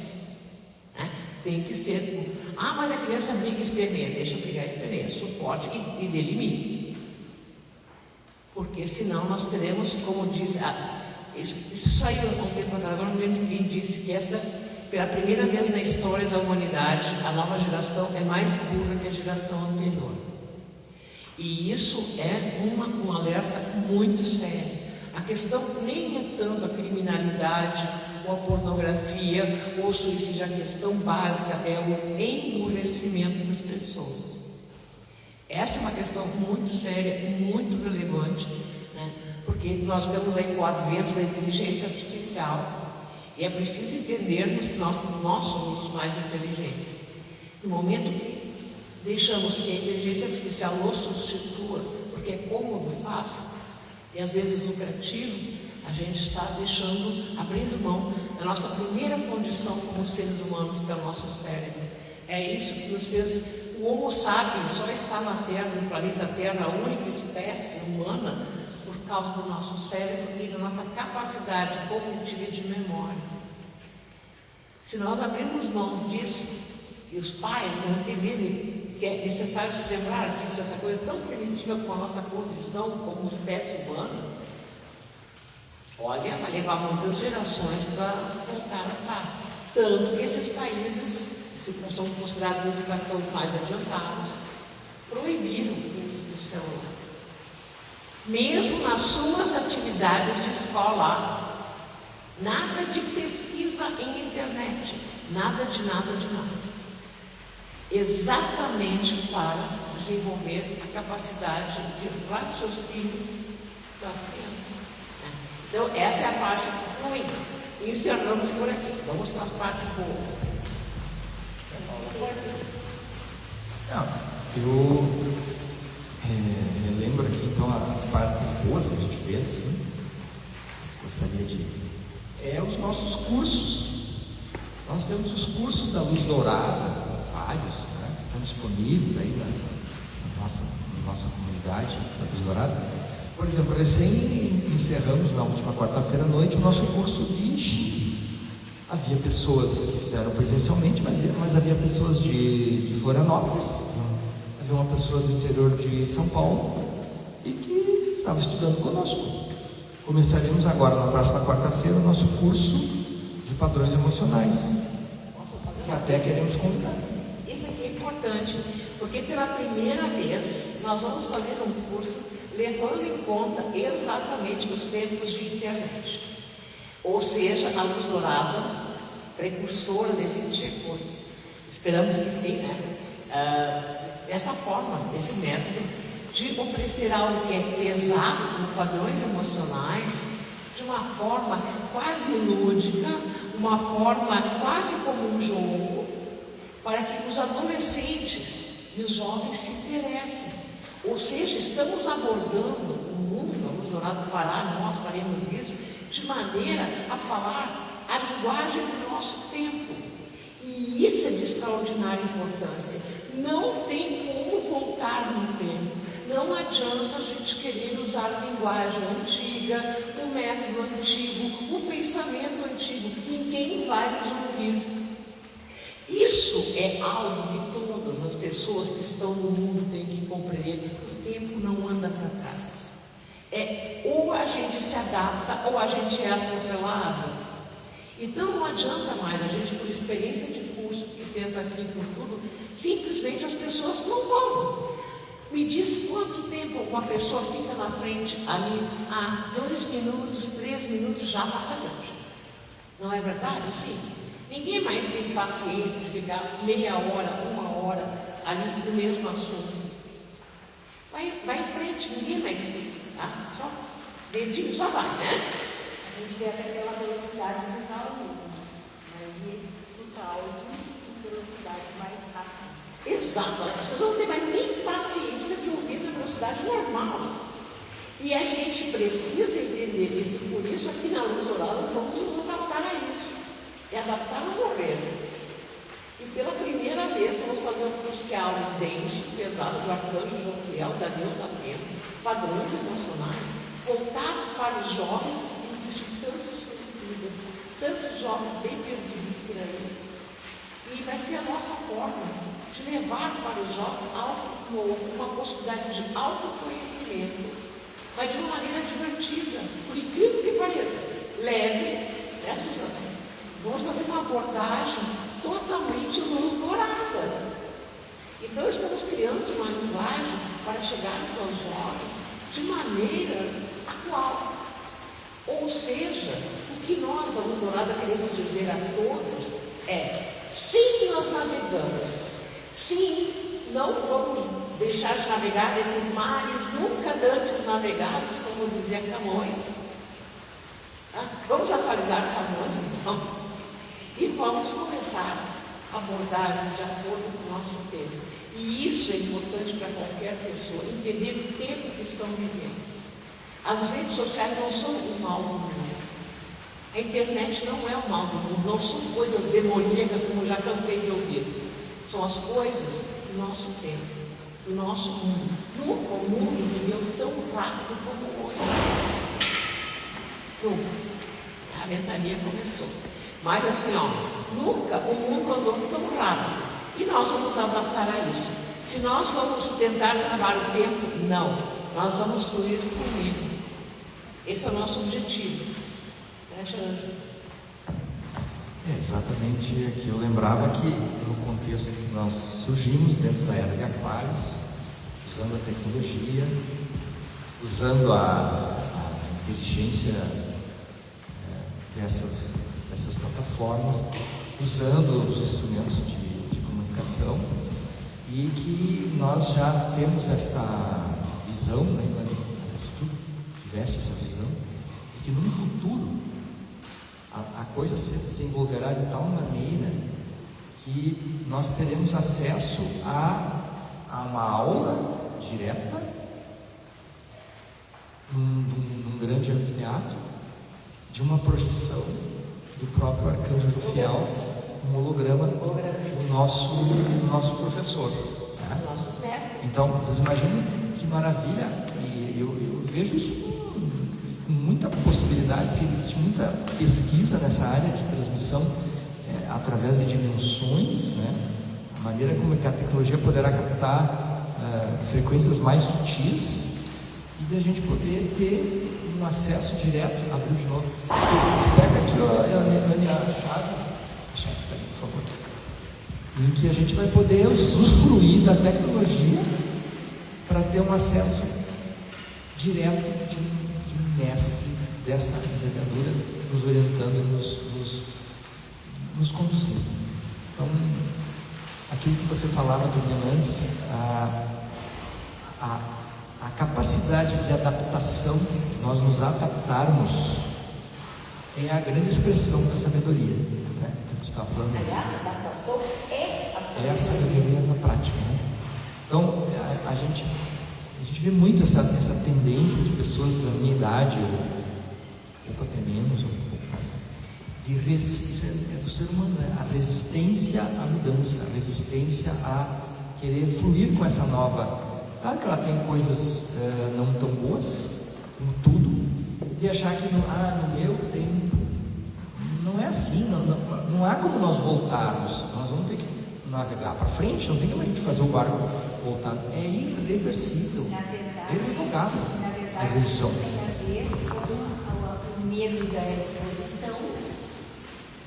Speaker 1: Né? Tem que ser... Ah, mas a criança briga e esperneia. Deixa brigar e esperneia. Suporte e dê limites. Porque senão nós teremos, como diz... Isso saiu há um tempo atrás, agora não lembro quem disse que essa, pela primeira vez na história da humanidade, a nova geração é mais burra que a geração anterior. E isso é um alerta muito sério. A questão nem é tanto a criminalidade, ou a pornografia, ou o suicídio. A questão básica é o emburrecimento das pessoas. Essa é uma questão muito séria, muito relevante, né? Porque nós estamos aí com o advento da inteligência artificial, e é preciso entendermos que nós somos os mais inteligentes. No momento que deixamos que a inteligência artificial nos substitua, porque é cômodo, fácil e às vezes lucrativo, a gente está abrindo mão da nossa primeira condição como seres humanos, que é o nosso cérebro. É isso que nos fez. O Homo sapiens só está na Terra, no planeta Terra, a única espécie humana, por causa do nosso cérebro e da nossa capacidade cognitiva e de memória. Se nós abrirmos mãos disso, e os pais não entenderem que é necessário se lembrar disso, essa coisa tão primitiva com a nossa condição como espécie humana, olha, vai levar muitas gerações para voltar atrás. Tanto que esses países, que são considerados educação mais adiantados, proibiram o uso do celular. Mesmo nas suas atividades de escola, nada de pesquisa em internet, nada de nada. Exatamente para desenvolver a capacidade de raciocínio das crianças. Então, essa é a parte ruim. Encerramos por aqui. Vamos com as partes boas.
Speaker 3: Eu lembro aqui, então, as partes boas que a gente fez. Sim. Gostaria de... os nossos cursos. Nós temos os cursos da Luz Dourada, vários, né, que estão disponíveis aí na nossa comunidade da Luz Dourada. Por exemplo, recém encerramos na última quarta-feira à noite o nosso curso de Xing. Havia pessoas que fizeram presencialmente, mas havia pessoas de Florianópolis, havia uma pessoa do interior de São Paulo e que estava estudando conosco. Começaremos agora, na próxima quarta-feira, o nosso curso de padrões emocionais, que até queremos convidar.
Speaker 1: Isso aqui é importante, porque pela primeira vez nós vamos fazer um curso levando em conta exatamente os tempos de internet. Ou seja, a Luz Dourada, precursora desse tipo, esperamos que sim, né? Dessa forma, desse método, de oferecer algo que é pesado, com padrões emocionais, de uma forma quase lúdica, uma forma quase como um jogo, para que os adolescentes e os jovens se interessem. Ou seja, estamos abordando o mundo, a Luz Dourada fará, nós faremos isso, de maneira a falar a linguagem do nosso tempo. E isso é de extraordinária importância. Não tem como voltar no tempo. Não adianta a gente querer usar a linguagem antiga, o método antigo, o pensamento antigo. Ninguém vai nos ouvir. Isso é algo que todas as pessoas que estão no mundo têm que compreender. O tempo não anda para trás. Ou a gente se adapta, ou a gente é atropelado. Então não adianta mais a gente, por experiência de cursos que fez aqui por tudo, simplesmente as pessoas não vão. Me diz quanto tempo uma pessoa fica na frente ali, 2 minutos, 3 minutos, já passa adiante. Não é verdade? Sim. Ninguém mais tem paciência de ficar meia hora, 1 hora ali do mesmo assunto. Vai em frente, ninguém mais fica. Tá? Só dedinho, só vai, né?
Speaker 2: A gente vê até pela velocidade dos áudios, né? Aí escuta áudio com velocidade mais rápida.
Speaker 1: Exato, as pessoas não têm mais nem paciência de ouvir na velocidade normal. E a gente precisa entender isso, por isso aqui na Luz Dourada vamos nos adaptar a isso. É adaptar a morrer. E pela primeira vez vamos fazer um curso que é algo denso, pesado, do Arcanjo Jofiel, da deusa Atena, padrões emocionais, voltados para os jovens, e existem tantos suicidas, tantos jovens bem perdidos por aí. E vai ser a nossa forma de levar para os jovens algo novo, uma possibilidade de autoconhecimento, mas de uma maneira divertida, por incrível que pareça, leve, né, Suzana? Vamos fazer uma abordagem totalmente Luz Dourada. Então estamos criando uma linguagem para chegarmos aos jovens de maneira atual. Ou seja, o que nós da Luz Dourada queremos dizer a todos é: sim, nós navegamos. Sim, não vamos deixar de navegar nesses mares nunca antes navegados, como dizia Camões. Vamos atualizar Camões, então. E vamos começar abordagens de acordo com o nosso tempo. E isso é importante para qualquer pessoa, entender o tempo que estão vivendo. As redes sociais não são o mal do mundo. A internet não é o mal do mundo, não são coisas demoníacas como eu já cansei de ouvir. São as coisas do nosso tempo, do nosso mundo. Nunca o mundo viveu tão rápido como hoje. Nunca. A ventania começou. Mas assim, nunca o mundo andou tão rápido. E nós vamos adaptar a isso. Se nós vamos tentar travar o tempo, não. Nós vamos fluir comigo. Esse é o nosso objetivo. Né, Ângelo?
Speaker 3: Exatamente aqui. Eu lembrava que no contexto que nós surgimos dentro da era de Aquários, usando a tecnologia, usando a inteligência dessas plataformas, usando os instrumentos de comunicação, e que nós já temos esta visão, né, se tu tivesse essa visão, de que no futuro a coisa se desenvolverá de tal maneira que nós teremos acesso a uma aula direta num grande anfiteatro, de uma projeção do próprio Arcanjo Jofiel um holograma do nosso professor. Né?
Speaker 1: Nossos mestres.
Speaker 3: Então, vocês imaginam que maravilha, e eu vejo isso com muita possibilidade, porque existe muita pesquisa nessa área de transmissão através de dimensões, né? A maneira como a tecnologia poderá captar frequências mais sutis e da gente poder ter um acesso direto. Abriu de novo. Pega aqui a chave, por favor. Em que a gente vai poder usufruir da tecnologia para ter um acesso direto de um mestre dessa envergadura, nos orientando e nos conduzindo. Então, aquilo que você falava também antes, a capacidade de adaptação, nós nos adaptarmos, é a grande expressão da sabedoria, né? Que você estava falando.
Speaker 1: Aliás, a adaptação é
Speaker 3: a sabedoria na prática, né? Então, a gente vê muito essa tendência de pessoas da minha idade, ou pouco até menos, ou um pouco mais, de resistência do ser humano, né? A resistência à mudança, a resistência a querer fluir com essa nova. Claro que ela tem coisas não tão boas, como tudo, e achar que no meu tem. Não é assim, não há como nós voltarmos. Nós vamos ter que navegar para frente, não tem como a gente fazer o barco voltar. É irreversível, é irrevogável a evolução.
Speaker 2: Tem a ver com o medo da exposição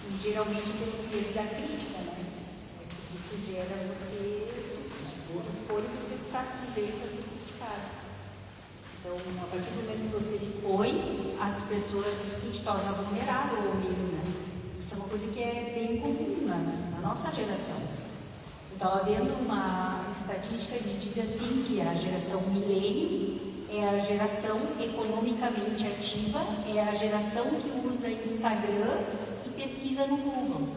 Speaker 2: e geralmente pelo medo da crítica, né? Isso gera você se expor e você ficar sujeito a ser criticado. Então, a partir do momento que você expõe, as pessoas te tornam vulnerável ao medo, né? Isso é uma coisa que é bem comum na nossa geração. Eu estava vendo uma estatística que diz assim que a geração milênio é a geração economicamente ativa, é a geração que usa Instagram e pesquisa no Google.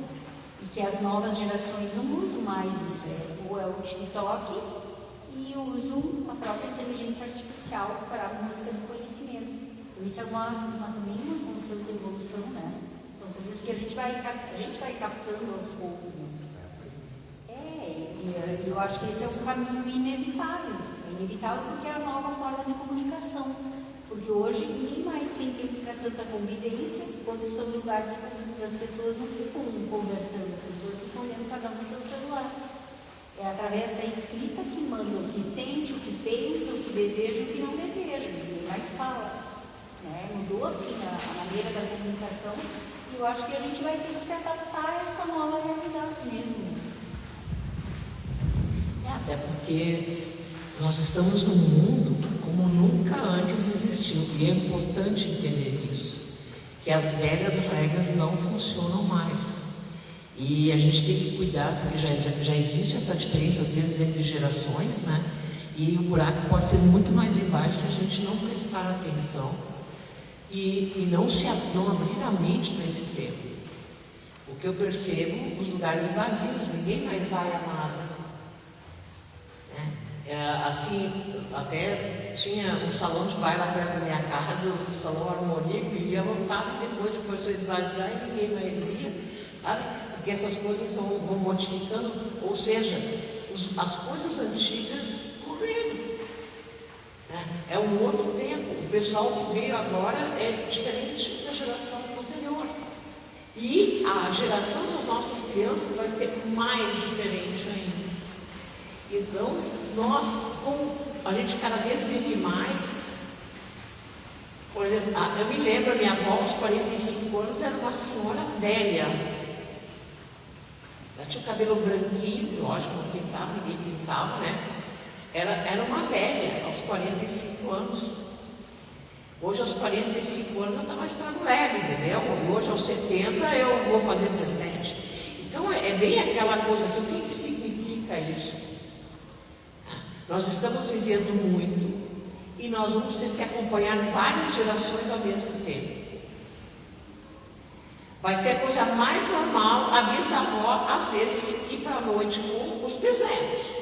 Speaker 2: E que as novas gerações não usam mais isso, ou é o TikTok e usam a própria inteligência artificial para a busca do conhecimento. Então isso é também uma constante evolução, né? São coisas que a gente vai captando aos poucos, né? Eu acho que esse é um caminho inevitável. É inevitável porque é a nova forma de comunicação. Porque hoje ninguém mais tem tempo para tanta convivência. Quando estão em lugares públicos, as pessoas não ficam conversando, as pessoas ficam olhando cada um no seu celular. É através da escrita que mandam o que sente, o que pensa, o que deseja e o que não deseja. Ninguém mais fala. Né? Mudou assim a maneira da comunicação. E eu acho que a gente vai ter que se adaptar a essa nova realidade mesmo.
Speaker 1: Até porque nós estamos num mundo como nunca antes existiu. E é importante entender isso. Que as velhas regras não funcionam mais. E a gente tem que cuidar, porque já existe essa diferença, às vezes, entre gerações, né? E o buraco pode ser muito mais embaixo se a gente não prestar atenção e não abrir a mente para esse tempo. O que eu percebo, os lugares vazios, ninguém mais vai a nada. Assim, até tinha um salão de baile lá perto da minha casa, o salão harmônico, e ia lotado, e depois começou a esvaziar e ninguém mais ia, sabe? Porque essas coisas vão modificando, ou seja, as coisas antigas morreram. Né? É um outro tempo. O pessoal que veio agora é diferente da geração anterior. E a geração das nossas crianças vai ser mais diferente ainda. Então, a gente cada vez vive mais. Por exemplo, eu me lembro, a minha avó, aos 45 anos, era uma senhora velha. Ela tinha o cabelo branquinho, lógico, não pintava, ninguém pintava, né? Era uma velha, aos 45 anos. Hoje, aos 45 anos, eu estava ficando leve, entendeu? E hoje, aos 70, eu vou fazer 17. Então, é bem aquela coisa assim, o que significa isso? Nós estamos vivendo muito e nós vamos ter que acompanhar várias gerações ao mesmo tempo. Vai ser a coisa mais normal a bisavó, às vezes, ir para a noite com os bisnetos.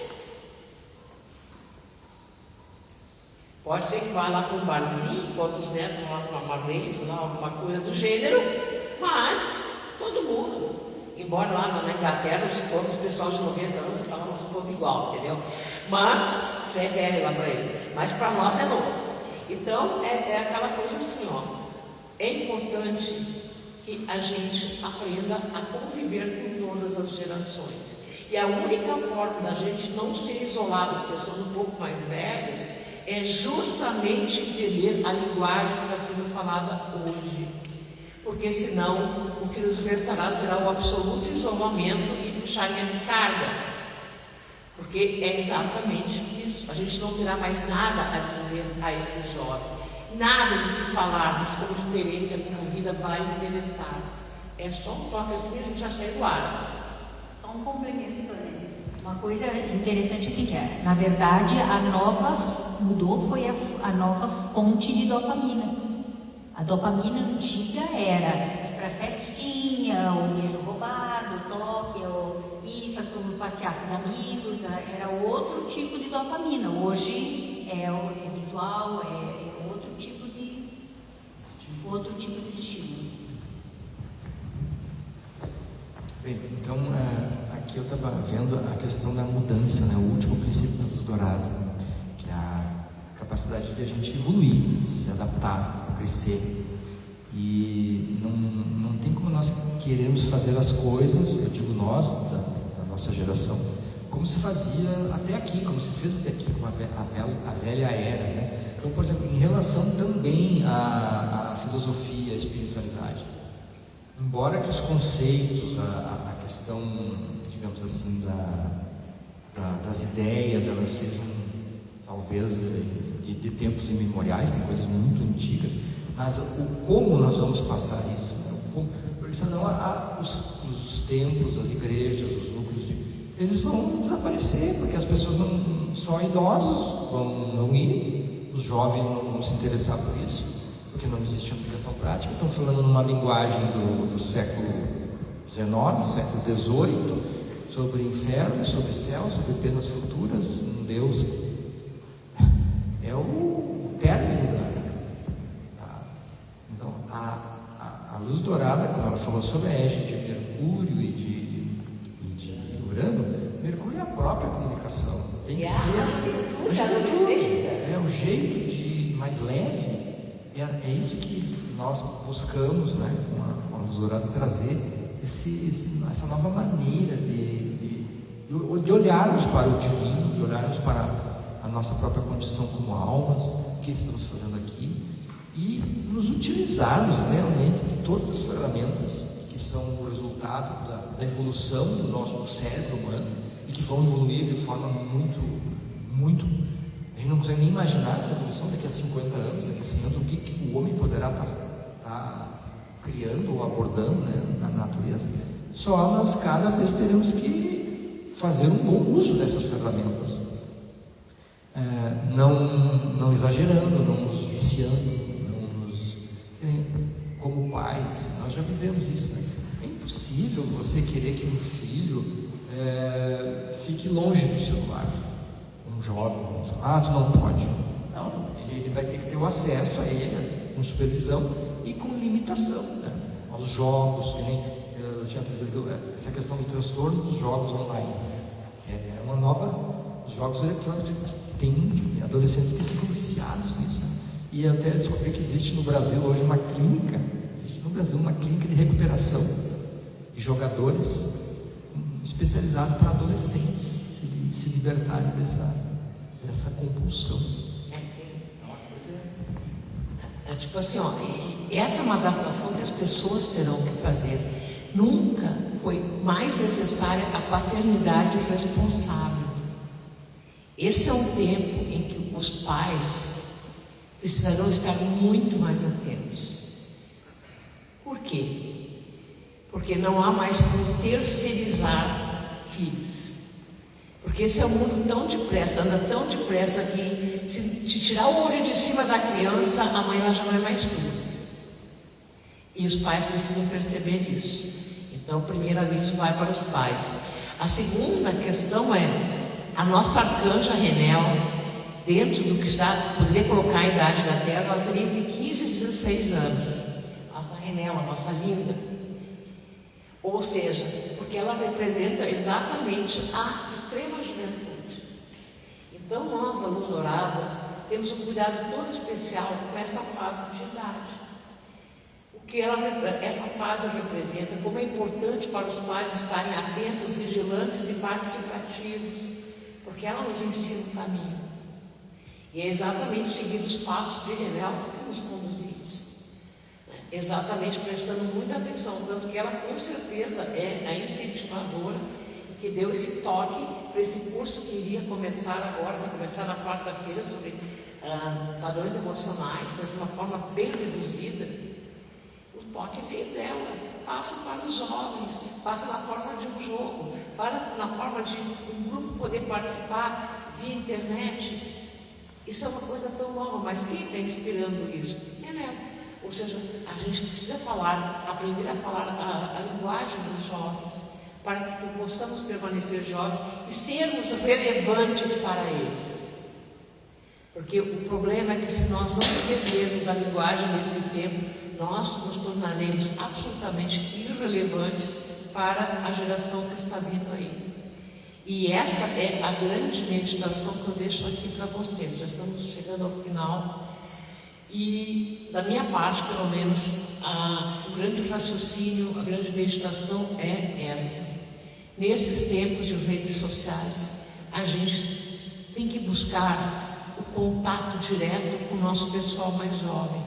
Speaker 1: Pode ser que vá lá para um barzinho, enquanto os netos vão lá para uma rave, lá, alguma coisa do gênero, mas todo mundo. E Embora lá na Inglaterra os pontos, o pessoal de 90 anos falam uns pontos igual, entendeu? Mas, isso é velho lá para eles. Mas para nós é novo. Então, é aquela coisa assim, ó. É importante que a gente aprenda a conviver com todas as gerações. E a única forma da gente não ser isolado, as pessoas um pouco mais velhas, é justamente entender a linguagem que está sendo falada hoje. Porque senão o que nos restará será o absoluto isolamento e puxar a descarga. Porque é exatamente isso. A gente não terá mais nada a dizer a esses jovens. Nada do que falarmos como experiência, como vida vai interessar. É só um toque assim e a gente já sai do ar.
Speaker 2: Só um complemento também. Uma coisa interessante assim que é, na verdade, a nova nova fonte de dopamina. A dopamina antiga era ir pra festinha, o beijo roubado, o toque, isso, aquilo, passear com os amigos, era outro tipo de dopamina. Hoje é visual, é outro tipo de estímulo.
Speaker 3: Bem, então aqui eu estava vendo a questão da mudança, né? O último princípio da luz dourada, que é a capacidade de a gente evoluir, se adaptar, crescer. E não tem como nós queremos fazer as coisas, eu digo nós, da nossa geração, como se fazia até aqui, como se fez até aqui, com a velha era, né? Então, por exemplo, em relação também à filosofia, à espiritualidade, embora que os conceitos, a questão, digamos assim, das ideias, elas sejam talvez de tempos imemoriais, tem coisas muito antigas, mas o como nós vamos passar isso, né? Porque senão os templos, as igrejas, os núcleos, eles vão desaparecer, porque as pessoas só idosos vão ir, os jovens não vão se interessar por isso, porque não existe aplicação prática. Estão falando numa linguagem do século XIX, século XVIII, sobre inferno, sobre céu, sobre penas futuras, um Deus. É o término então, a luz dourada, como ela falou sobre a égide de Mercúrio e de Urano, Mercúrio é a própria comunicação. Tem que ser o jeito mais leve. É isso que nós buscamos, né, com a luz dourada, trazer essa nova maneira de olharmos para o divino, de olharmos para a nossa própria condição como almas, o que estamos fazendo aqui, e nos utilizarmos realmente de todas as ferramentas que são o resultado da evolução do nosso cérebro humano e que vão evoluir de forma muito, muito. A gente não consegue nem imaginar essa evolução daqui a 50 anos, daqui a 100 anos, o que o homem poderá estar criando ou abordando, né, na natureza. Só nós cada vez teremos que fazer um bom uso dessas ferramentas, não exagerando, não nos viciando, como pais, assim, nós já vivemos isso, né? É impossível você querer que um filho fique longe do celular, um jovem, tu não pode. Não, ele vai ter que ter o acesso a ele com supervisão e com limitação, né? Aos jogos, que nem eu tinha trazido essa questão do transtorno dos jogos online, que é uma nova, os jogos eletrônicos, que tem adolescentes que ficam viciados nisso, né? E até descobri que existe no Brasil hoje uma clínica de recuperação de jogadores especializada para adolescentes se libertarem dessa compulsão.
Speaker 1: Tipo assim, ó, essa é uma adaptação que as pessoas terão que fazer. Nunca foi mais necessária a paternidade responsável. Esse é um tempo em que os pais precisarão estar muito mais atentos. Por quê? Porque não há mais como terceirizar filhos. Porque esse é um mundo tão depressa, anda tão depressa que se te tirar o olho de cima da criança, amanhã ela já não é mais tua. E os pais precisam perceber isso. Então, o primeiro aviso vai para os pais. A segunda questão é, a nossa arcanja Renel, dentro do que está, poderia colocar a idade da Terra, ela teria entre 15 e 16 anos. Nossa Renel, a nossa linda. Ou seja, porque ela representa exatamente a extrema juventude. Então nós, da Luz Dourada, temos um cuidado todo especial com essa fase de idade. O que essa fase representa, como é importante para os pais estarem atentos, vigilantes e participativos, porque ela nos ensina o caminho. E é exatamente seguindo os passos de Renel que nos conduzimos. Exatamente prestando muita atenção, tanto que ela com certeza é a incentivadora que deu esse toque para esse curso que iria começar agora, vai começar na quarta-feira, sobre padrões emocionais, mas de uma forma bem reduzida. O toque veio dela. Faça para os jovens, faça na forma de um jogo, faça na forma de um grupo poder participar via internet. Isso é uma coisa tão nova, mas quem está inspirando isso? É nela. Ou seja, a gente precisa aprender a falar a linguagem dos jovens, para que possamos permanecer jovens e sermos relevantes para eles. Porque o problema é que se nós não entendermos a linguagem desse tempo, nós nos tornaremos absolutamente irrelevantes para a geração que está vindo aí. E essa é a grande meditação que eu deixo aqui para vocês. Já estamos chegando ao final. E da minha parte, pelo menos, o grande raciocínio, a grande meditação é essa. Nesses tempos de redes sociais, a gente tem que buscar o contato direto com o nosso pessoal mais jovem.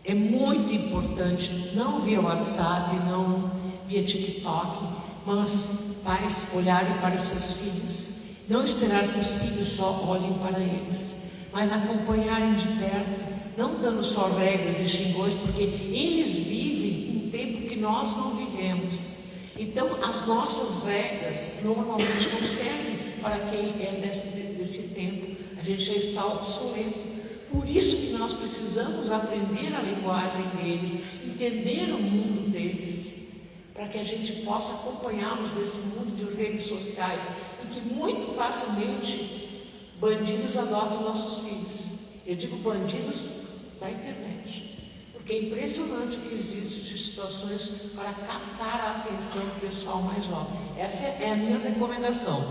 Speaker 1: É muito importante, não via WhatsApp, não via TikTok, mas pais olharem para os seus filhos, não esperar que os filhos só olhem para eles, mas acompanharem de perto, não dando só regras e xingões, porque eles vivem um tempo que nós não vivemos. Então, as nossas regras normalmente não servem para quem é desse tempo. A gente já está obsoleto. Por isso que nós precisamos aprender a linguagem deles, entender o mundo deles, para que a gente possa acompanhá-los nesse mundo de redes sociais, em que muito facilmente bandidos adotam nossos filhos. Eu digo bandidos da internet, porque é impressionante o que existe de situações para captar a atenção do pessoal mais jovem. Essa é a minha recomendação.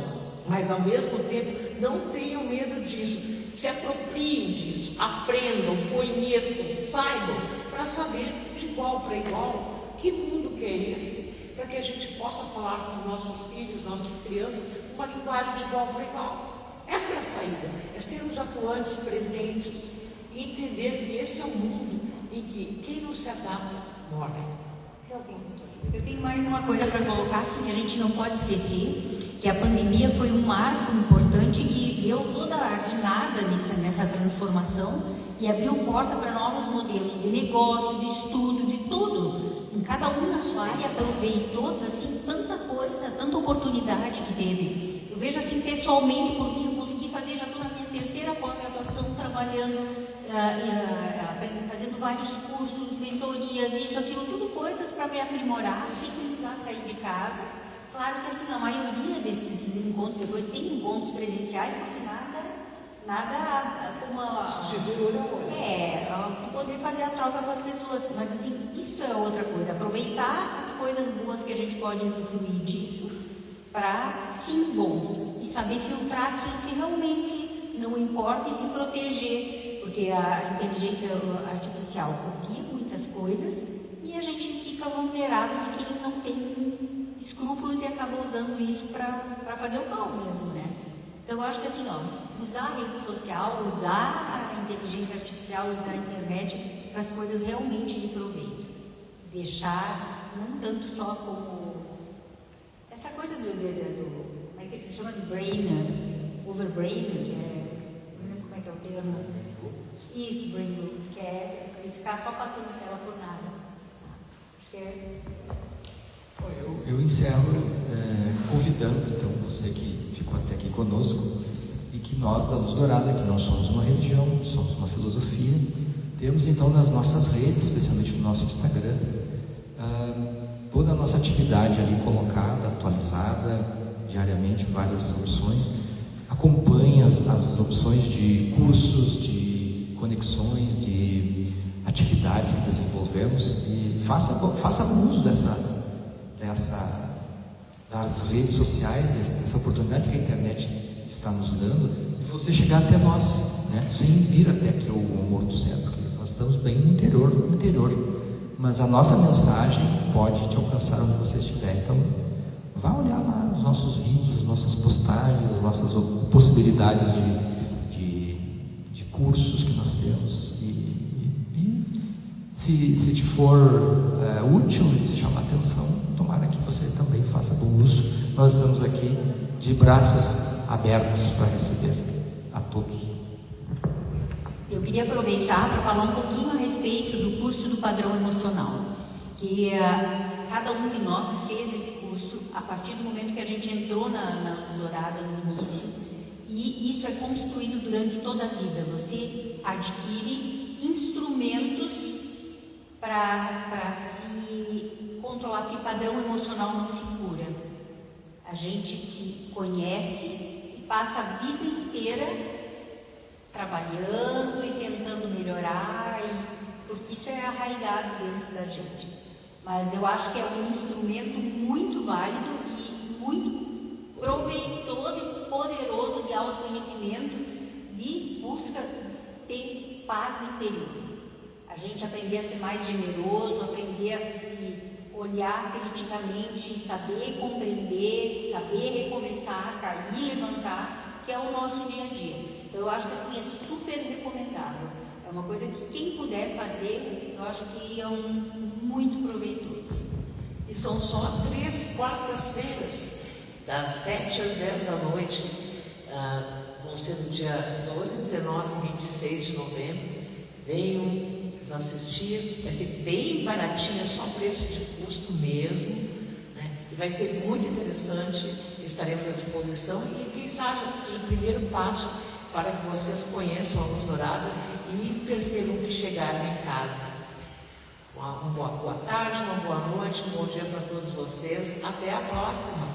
Speaker 1: Mas ao mesmo tempo, não tenham medo disso. Se apropriem disso, aprendam, conheçam, saibam, para saber de igual para igual que mundo que é esse, para que a gente possa falar com os nossos filhos, nossas crianças, uma linguagem de igual para igual. Essa é a saída, é sermos atuantes, presentes e entender que esse é um mundo em que quem não se adapta morre.
Speaker 2: Eu tenho mais uma coisa para colocar, assim, que a gente não pode esquecer, que a pandemia foi um marco importante que deu toda a guinada nessa transformação e abriu porta para novos modelos de negócio, de estudo, de tudo. Em cada um na sua área aproveitou assim, tanta coisa, tanta oportunidade que teve. Eu vejo assim pessoalmente por mim, eu consegui fazer, já estou na minha terceira pós-graduação, trabalhando, fazendo vários cursos, mentorias, isso, aquilo, tudo coisas para me aprimorar, sem precisar sair de casa. Claro que assim, a maioria desses encontros, depois tem encontros presenciais, porque nada como poder fazer a troca com as pessoas, mas assim, isso é outra coisa, aproveitar as coisas boas que a gente pode usufruir disso para fins bons e saber filtrar aquilo que realmente não importa e se proteger, porque a inteligência artificial copia muitas coisas e a gente fica vulnerável de quem não tem escrúpulos e acaba usando isso para fazer o mal mesmo, né? Então eu acho que assim, usar a rede social, usar a inteligência artificial, usar a internet para as coisas realmente de proveito. Deixar, não tanto só como essa coisa como é que a gente chama de brain, overbrain, que é, não lembro como é que é o termo. Isso, brain, que é ficar só passando tela por nada. Acho que é...
Speaker 3: Eu encerro convidando então você que ficou até aqui conosco e que nós da Luz Dourada, que não somos uma religião, somos uma filosofia, temos então nas nossas redes, especialmente no nosso Instagram, toda a nossa atividade ali colocada, atualizada diariamente, várias opções. Acompanhe as opções de cursos, de conexões, de atividades que desenvolvemos e faça uso dessa das redes sociais, dessa oportunidade que a internet está nos dando, de você chegar até nós, né? Sem vir até aqui ao Morro do Cedro, porque nós estamos bem no interior, mas a nossa mensagem pode te alcançar onde você estiver. Então, vá olhar lá os nossos vídeos, as nossas postagens, as nossas possibilidades de cursos que nós temos. E se te for útil e te chamar a atenção, tomara que você também faça bom uso. Nós estamos aqui de braços abertos para receber a todos.
Speaker 2: Eu queria aproveitar para falar um pouquinho a respeito do curso do padrão emocional, que cada um de nós fez esse curso a partir do momento que a gente entrou na Dourada no início, e isso é construído durante toda a vida. Você adquire instrumentos para se controlar, porque padrão emocional não se cura. A gente se conhece e passa a vida inteira trabalhando e tentando melhorar, porque isso é arraigado dentro da gente. Mas eu acho que é um instrumento muito válido e muito proveitoso e poderoso de autoconhecimento, de busca de ter paz interior. A gente aprender a ser mais generoso, aprender a se olhar criticamente, saber compreender, saber recomeçar, cair, levantar, que é o nosso dia a dia. Então eu acho que assim é super recomendável. É uma coisa que quem puder fazer, eu acho que é muito proveitoso.
Speaker 1: E são só 3 quartas-feiras, das 7 às 10 da noite. Vão ser no dia 12, 19 e 26 de novembro. Venham nos assistir. Vai ser bem baratinho, é só preço de custo mesmo, né? E vai ser muito interessante. Estaremos à disposição e quem sabe seja o primeiro passo para que vocês conheçam a Luz Dourada e percebam que chegaram em casa. Uma boa tarde, uma boa noite, um bom dia para todos vocês. Até a próxima.